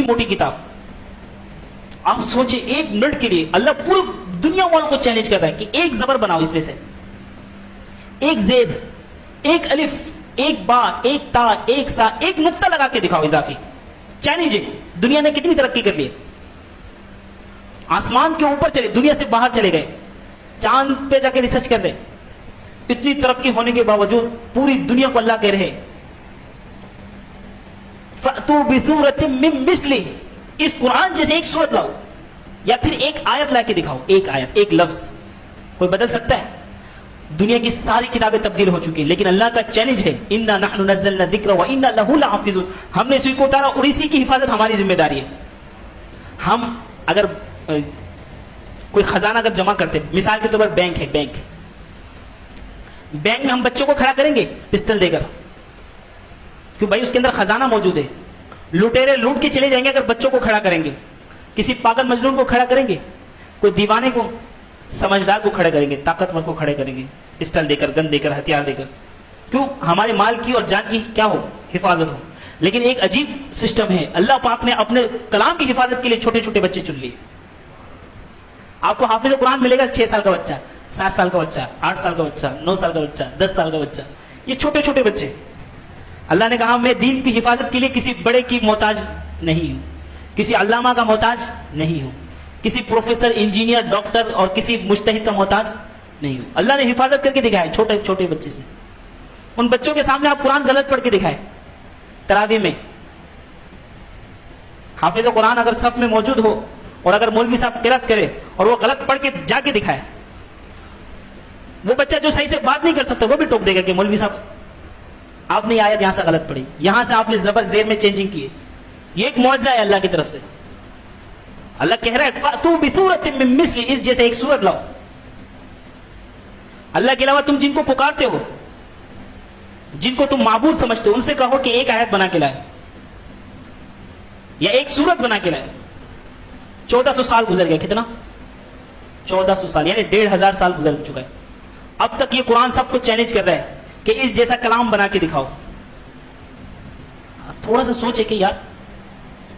موٹی کتاب. آپ سوچیں ایک منٹ کے لیے اللہ پوری دنیا والوں کو چیلنج کر رہا ہے کہ ایک زبر بناؤ اس میں سے, ایک زید, ایک الف, ایک با, ایک تا, ایک سا, ایک نقطہ لگا کے دکھاؤ اضافی. چیلنج ہے. دنیا نے کتنی ترقی کر لی, آسمان کے اوپر چلے, دنیا سے باہر چلے گئے, چاند پہ جا کے ریسرچ کر رہے. اتنی ترقی ہونے کے باوجود پوری دنیا کو اللہ کہہ رہے فَأْتُوا بِسُورَةٍ مِّن مِّثْلِهِ, اس قرآن جیسے ایک سورت لاؤ, یا پھر ایک آیت لا کے دکھاؤ. ایک آیت, ایک لفظ کوئی بدل سکتا ہے؟ دنیا کی ساری کتابیں تبدیل ہو چکی ہیں, لیکن اللہ کا چیلنج ہے اِنَّا نَحْنُ نَزَّلْنَا الذِّكْرَ وَإِنَّا لَهُ لَحَافِظُونَ. ہم نے اسی کو اتارا اور اسی کی حفاظت ہماری ذمہ داری ہے. ہم اگر کوئی خزانہ اگر جمع کرتے, مثال کے طور پر بینک ہے, بینک میں ہم بچوں کو کھڑا کریں گے پسٹل دے کر, کیوں بھائی اس کے اندر خزانہ موجود ہے. لٹیرے لوٹ کے چلے جائیں گے اگر بچوں کو کھڑا کریں گے. کسی پاگل مجنون کو کھڑا کریں گے, کوئی دیوانے کو, سمجھدار کو کھڑے کریں گے, طاقتور کو کھڑے کریں گے پسٹل دے کر, گن دے کر, ہتھیار دے کر. کیوں؟ ہمارے مال کی اور جان کی کیا ہو, حفاظت ہو. لیکن ایک عجیب سسٹم ہے, اللہ پاک نے اپنے کلام کی حفاظت کے لیے چھوٹے چھوٹے بچے چن لیے. آپ کو حافظ قرآن ملے گا 6 سال کا بچہ, 7 سال کا بچہ, 8 سال کا بچہ, 9 سال کا بچہ, 10 سال کا بچہ, یہ چھوٹے چھوٹے بچے. اللہ نے کہا میں دین کی حفاظت کے لیے کسی بڑے کی محتاج نہیں ہوں, کسی علامہ کا محتاج نہیں ہوں, کسی پروفیسر, انجینئر, ڈاکٹر اور کسی مجتہد کا محتاج نہیں ہوں. اللہ نے حفاظت کر کے دکھائے چھوٹے چھوٹے بچے سے. ان بچوں کے سامنے آپ قرآن غلط پڑھ کے دکھائے تراویح میں. حافظ قرآن اگر صف میں موجود ہو اور اگر مولوی صاحب قرات کرے اور وہ غلط پڑھ کے جا کے دکھائے, وہ بچہ جو صحیح سے بات نہیں کر سکتا وہ بھی ٹوک دے گا کہ مولوی صاحب آپ نے آیت یہاں سے غلط پڑھی, یہاں سے آپ نے زبر زیر میں چینجنگ کی ہے. یہ ایک معجزہ ہے اللہ کی طرف سے. اللہ کہہ رہا ہے فَأْتُوا بِسُورَةٍ مِّن مِّثْلِهِ, اس جیسے ایک سورت لاؤ. اللہ کے علاوہ تم جن کو پکارتے ہو, جن کو تم معبود سمجھتے ہو, ان سے کہو کہ ایک آیت بنا کے لائے یا ایک سورت بنا کے لائے. 1400 سال گزر گئے. کتنا؟ 1400 سال, یعنی 1500 سال گزر چکا ہے. اب تک یہ قرآن سب کو چیلنج کر رہا ہے کہ اس جیسا کلام بنا کے دکھاؤ. تھوڑا سا سوچے کہ یار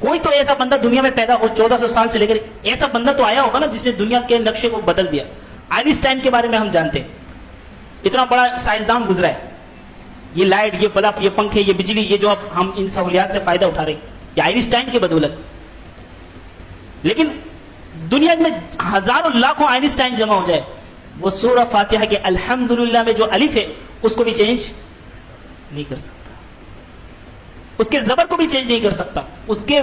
کوئی تو ایسا بندہ دنیا میں پیدا ہو 1400 سال سے لے کر, ایسا بندہ تو آیا ہوگا نا جس نے دنیا کے نقشے کو بدل دیا. آئنسٹائن کے بارے میں ہم جانتے ہیں, اتنا بڑا سائنسدان گزرا ہے. یہ لائٹ, یہ بلب, یہ پنکھے, یہ بجلی, یہ جو اب ہم ان سہولیات سے فائدہ اٹھا رہے ہیں, یہ آئنسٹائن کی بدولت. لیکن دنیا میں ہزاروں لاکھوں آئنسٹائن جمع ہو جائے, وہ سورہ فاتحہ کے الحمدللہ میں جو الف ہے اس کو بھی چینج نہیں کر سکتا, اس کے زبر کو بھی چینج نہیں کر سکتا, اس کے